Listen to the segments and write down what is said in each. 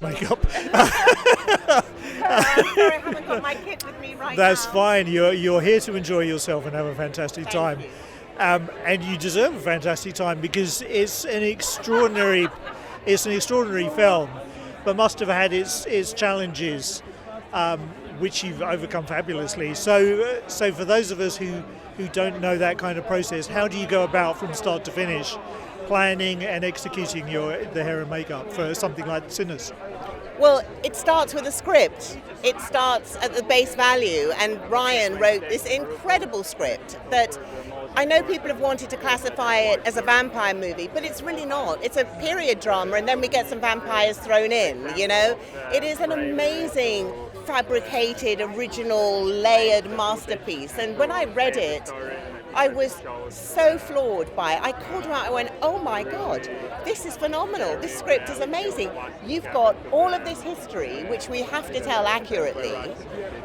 makeup. I'm sorry, I haven't got my kit with me right That's now. fine. You're here to enjoy yourself and have a fantastic time. Thank you. And you deserve a fantastic time because it's an extraordinary film, but must have had its challenges, which you've overcome fabulously. So for those of us who don't know that kind of process, how do you go about from start to finish, planning and executing the hair and makeup for something like Sinners? Well, it starts with a script. It starts at the base value, and Ryan wrote this incredible script that I know people have wanted to classify it as a vampire movie, but it's really not. It's a period drama, and then we get some vampires thrown in, you know? It is an amazing, fabricated, original, layered masterpiece. And when I read it, I was so floored by it. I called him out, I went, oh my God, this is phenomenal. This script is amazing. You've got all of this history, which we have to tell accurately,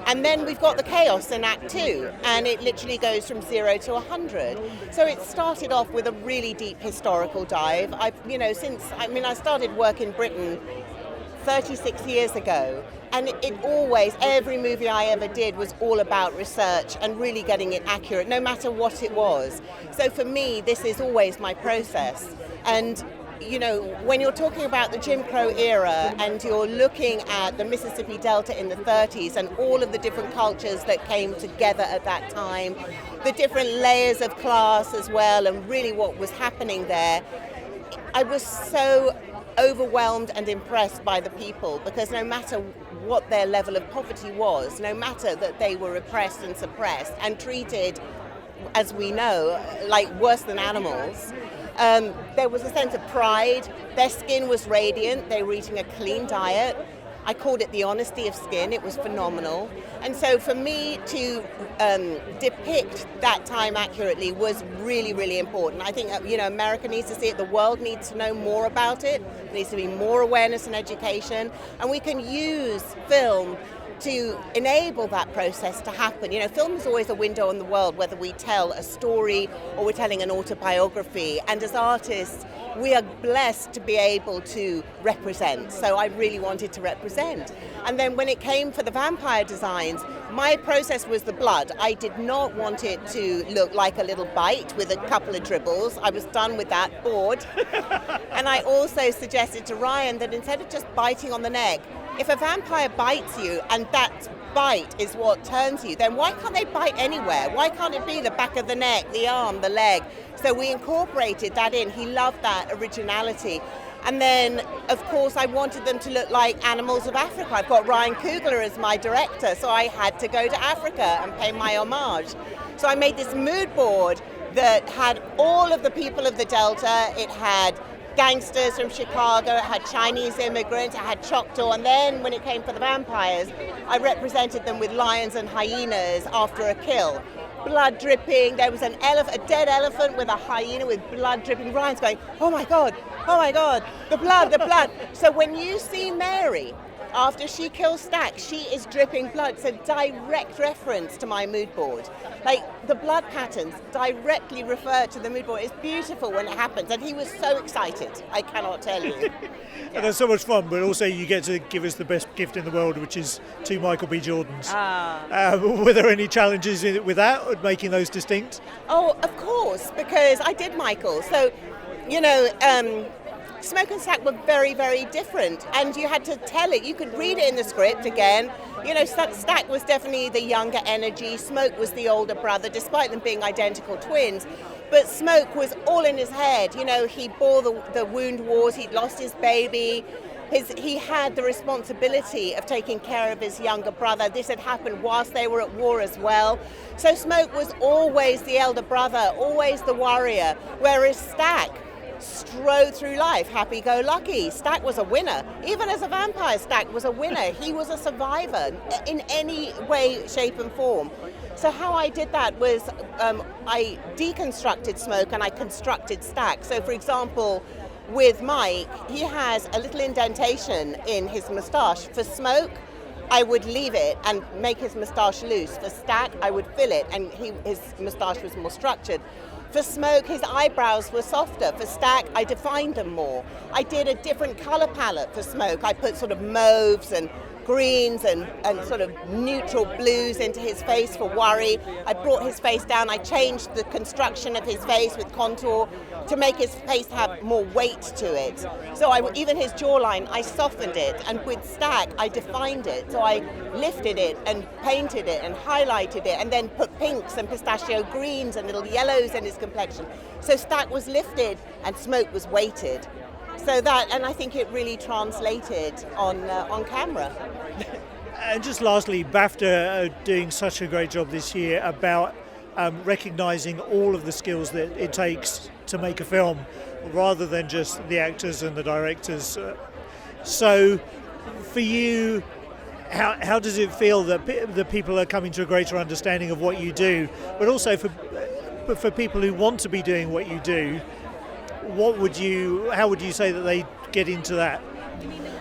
and then we've got the chaos in Act 2, and it literally goes from 0 to 100. So it started off with a really deep historical dive. I started work in Britain 36 years ago, and every movie I ever did was all about research and really getting it accurate, no matter what it was. So for me, this is always my process. And you know, when you're talking about the Jim Crow era and you're looking at the Mississippi Delta in the 30s and all of the different cultures that came together at that time, the different layers of class as well, and really what was happening there, I was so overwhelmed and impressed by the people, because no matter what their level of poverty was, no matter that they were repressed and suppressed and treated, as we know, like worse than animals, there was a sense of pride. Their skin was radiant. They were eating a clean diet. I called it the honesty of skin. It was phenomenal. And so for me to depict that time accurately was really, really important. I think America needs to see it. The world needs to know more about it. There needs to be more awareness and education. And we can use film to enable that process to happen. You know, film is always a window on the world, whether we tell a story or we're telling an autobiography. And as artists, we are blessed to be able to represent. So I really wanted to represent. And then when it came for the vampire designs, my process was the blood. I did not want it to look like a little bite with a couple of dribbles. I was done with that, bored. And I also suggested to Ryan that instead of just biting on the neck, if a vampire bites you and that bite is what turns you, then why can't they bite anywhere? Why can't it be the back of the neck, the arm, the leg? So we incorporated that in. He loved that originality. And then, of course, I wanted them to look like animals of Africa. I've got Ryan Coogler as my director, so I had to go to Africa and pay my homage. So I made this mood board that had all of the people of the Delta. It had gangsters from Chicago, it had Chinese immigrants, it had Choctaw, and then when it came for the vampires, I represented them with lions and hyenas after a kill. Blood dripping, there was a dead elephant with a hyena with blood dripping. Ryan's going, oh my God, the blood, the blood. So when you see Mary, after she kills Stack, she is dripping blood. It's a direct reference to my mood board. Like, the blood patterns directly refer to the mood board. It's beautiful when it happens, and he was so excited, I cannot tell you. Yeah. And that's so much fun, but also you get to give us the best gift in the world, which is 2 Michael B. Jordans. Were there any challenges with that, making those distinct? Oh, of course, because I did Michael. So, Smoke and Stack were very, very different, and you had to tell it. You could read it in the script again. You know, Stack was definitely the younger energy. Smoke was the older brother, despite them being identical twins. But Smoke was all in his head. You know, he bore the wound wars. He'd lost his baby. He had the responsibility of taking care of his younger brother. This had happened whilst they were at war as well. So Smoke was always the elder brother, always the warrior, whereas Stack strode through life happy-go-lucky. Stack was a winner. Even as a vampire, Stack was a winner. He was a survivor in any way, shape and form. So how I did that was I deconstructed Smoke and I constructed Stack. So for example, with Mike, he has a little indentation in his moustache. For Smoke, I would leave it and make his moustache loose. For Stack, I would fill it, and his moustache was more structured. For Smoke, his eyebrows were softer. For Stack, I defined them more. I did a different colour palette for Smoke. I put sort of mauves and greens and sort of neutral blues into his face for worry. I brought his face down. I changed the construction of his face with contour to make his face have more weight to it. So even his jawline, I softened it. And with Stack, I defined it. So I lifted it and painted it and highlighted it and then put pinks and pistachio greens and little yellows in his complexion. So Stack was lifted and Smoke was weighted. So that, and I think it really translated on camera. And just lastly, BAFTA are doing such a great job this year about recognising all of the skills that it takes to make a film, rather than just the actors and the directors. So for you, how does it feel that the people are coming to a greater understanding of what you do, but also for people who want to be doing what you do? How would you say that they get into that?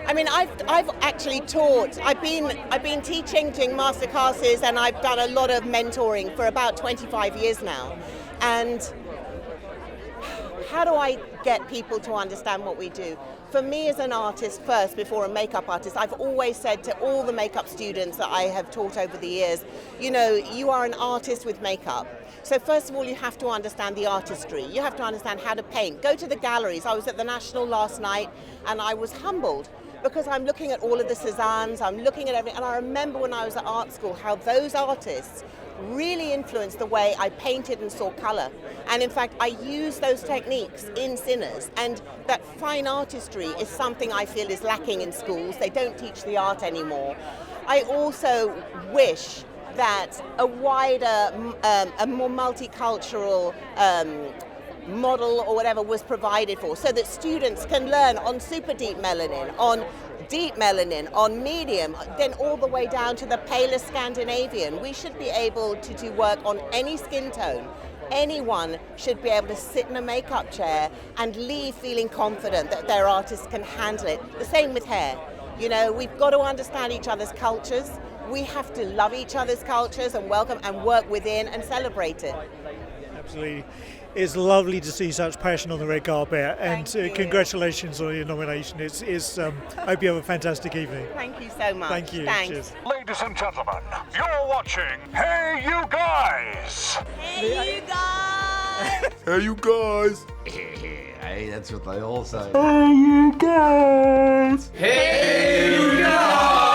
I mean, I've actually taught. I've been teaching, doing master classes, and I've done a lot of mentoring for about 25 years now. And how do I get people to understand what we do? For me as an artist first, before a makeup artist, I've always said to all the makeup students that I have taught over the years, you know, you are an artist with makeup. So first of all, you have to understand the artistry. You have to understand how to paint. Go to the galleries. I was at the National last night and I was humbled because I'm looking at all of the Cézannes, I'm looking at everything, and I remember when I was at art school how those artists really influenced the way I painted and saw colour. And in fact, I use those techniques in Sinners, and that fine artistry is something I feel is lacking in schools. They don't teach the art anymore. I also wish that a wider, a more multicultural model or whatever was provided for, so that students can learn on super deep melanin, on deep melanin, on medium, then all the way down to the paler Scandinavian. We should be able to do work on any skin tone. Anyone should be able to sit in a makeup chair and leave feeling confident that their artist can handle it. The same with hair. You know, we've got to understand each other's cultures. We have to love each other's cultures and welcome and work within and celebrate it. Absolutely. It's lovely to see such passion on the red carpet, and congratulations on your nomination. I hope you have a fantastic evening. Thank you so much. Thank you. Thanks. Cheers. Ladies and gentlemen, you're watching Hey You Guys! Hey, you guys! Hey, you guys! Hey, that's what they all say. Hey, you guys! Hey, you guys!